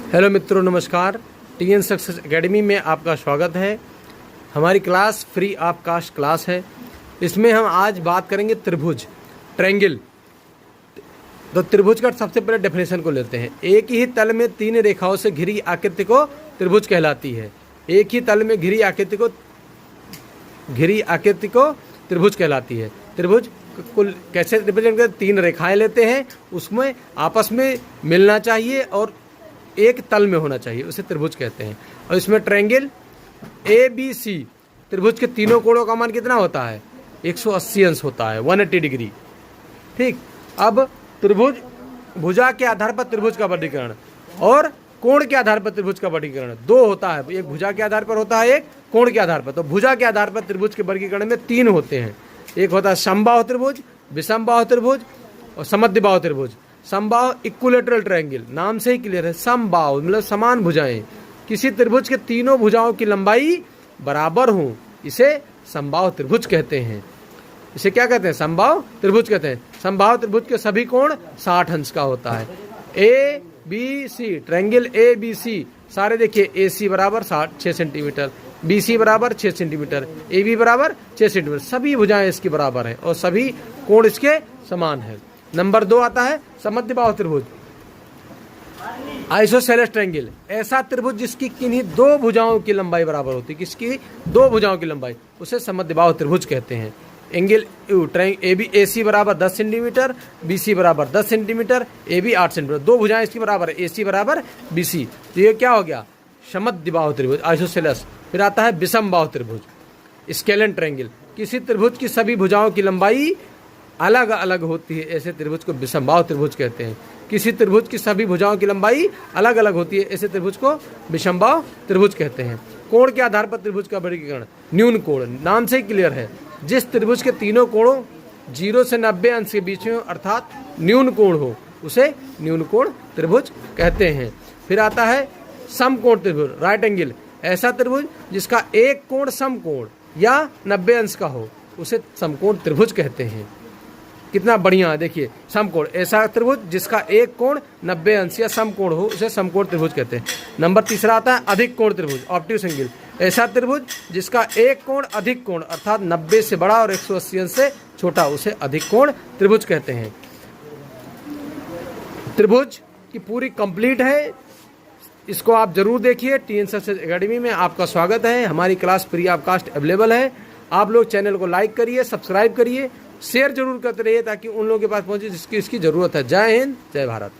Hello मित्रों, नमस्कार। TN success academy में आपका स्वागत है। हमारी class free of caste class है। इसमें हम आज बात करेंगे त्रिभुज, ट्रायंगल। तो त्रिभुज का सबसे पहले डेफिनेशन को लेते हैं। एक ही तल में तीन रेखाओं से घिरी आकृति को त्रिभुज कहलाती है। एक ही तल में घिरी आकृति को त्रिभुज कहलाती है। त्रिभुज कुल कैसे रिप्रेजेंट करते? तीन रेखाएं लेते हैं, उसमें आपस में मिलना चाहिए और एक तल में होना चाहिए, उसे त्रिभुज कहते हैं। और इसमें ट्रायंगल ABC, त्रिभुज के तीनों कोणों का मान कितना होता है? 180 अंश होता है, 180 डिग्री। ठीक। अब त्रिभुज, भुजा के आधार पर त्रिभुज का वर्गीकरण और कोण के आधार पर त्रिभुज का वर्गीकरण दो होता है। एक भुजा के आधार पर होता है, एक कोण के आधार पर। तो भुजा के आधार पर त्रिभुज के वर्गीकरण में तीन होते हैं। एक होता है समबाहु त्रिभुज, विषमबाहु त्रिभुज और समद्विबाहु त्रिभुज। समबाहु इक्विलैटरल ट्रायंगल, नाम से ही क्लियर है। समबाहु मतलब समान भुजाएं, किसी त्रिभुज के तीनों भुजाओं की लंबाई बराबर हो, इसे समबाहु त्रिभुज कहते हैं। इसे क्या कहते हैं? समबाहु त्रिभुज कहते हैं। समबाहु त्रिभुज के सभी कोण 60 अंश का होता है। ABC, ट्रायंगल ABC सारे देखिए। AC बराबर 6 सेंटीमीटर, BC बराबर 6 सेंटीमीटर, AB बराबर 6 सेंटीमीटर। सभी भुजाएं इसकी बराबर हैं और सभी कोण इसके समान है। नंबर 2 आता है समद्विबाहु त्रिभुज, आइसोसेलेस ट्रायंगल। ऐसा त्रिभुज जिसकी किन्हीं दो भुजाओं की लंबाई बराबर होती है, किसकी? दो भुजाओं की लंबाई, उसे समद्विबाहु त्रिभुज कहते हैं। एंगल AC बराबर 10 सेंटीमीटर, BC बराबर 10 सेंटीमीटर, AB 8 सेंटीमीटर। दो भुजाएं इसकी बराबर है, AC बराबर BC। तो ये क्या हो गया? समद्विबाहु त्रिभुज, आइसोसेलेस। फिर आता है विषमबाहु त्रिभुज, स्केलेन ट्रायंगल। किसी त्रिभुज की सभी भुजाओं की लंबाई अलग अलग होती है, ऐसे त्रिभुज को विषमबाहु त्रिभुज कहते हैं। किसी त्रिभुज की सभी भुजाओं की लंबाई अलग अलग होती है, ऐसे त्रिभुज को विषमबाहु त्रिभुज कहते हैं। कोण के आधार पर त्रिभुज का वर्गीकरण, न्यून कोण, नाम से ही क्लियर है। जिस त्रिभुज के तीनों कोणों 0 से 90 अंश के बीच में अर्थात न्यून कोण हो, उसे न्यून कोण त्रिभुज कहते हैं। फिर आता है समकोण त्रिभुज, राइट एंगल। ऐसा त्रिभुज जिसका एक कोण समकोण या 90 अंश का हो, उसे समकोण त्रिभुज कहते हैं। कितना बढ़िया है, देखिए। समकोण, ऐसा त्रिभुज जिसका एक कोण 90 अंश या समकोण हो, उसे समकोण त्रिभुज कहते हैं। नंबर 3 आता है अधिक कोण त्रिभुज, ऑब्ट्यूस एंगल। ऐसा त्रिभुज जिसका एक कोण अधिक कोण अर्थात 90 से बड़ा और 180 अंश से छोटा, उसे अधिक कोण त्रिभुज कहते हैं। त्रिभुज की पूरी कंप्लीट है, इसको आप जरूर देखिए। टीएन सक्सेस एकेडमी में आपका स्वागत है। हमारी class free of cost available है। आप लोग चैनल को लाइक करिए, सब्सक्राइब करिए, शेयर जरूर करते रहिए ताकि उन लोगों के पास पहुंचे जिसकी इसकी जरूरत है। जय हिंद, जय भारत।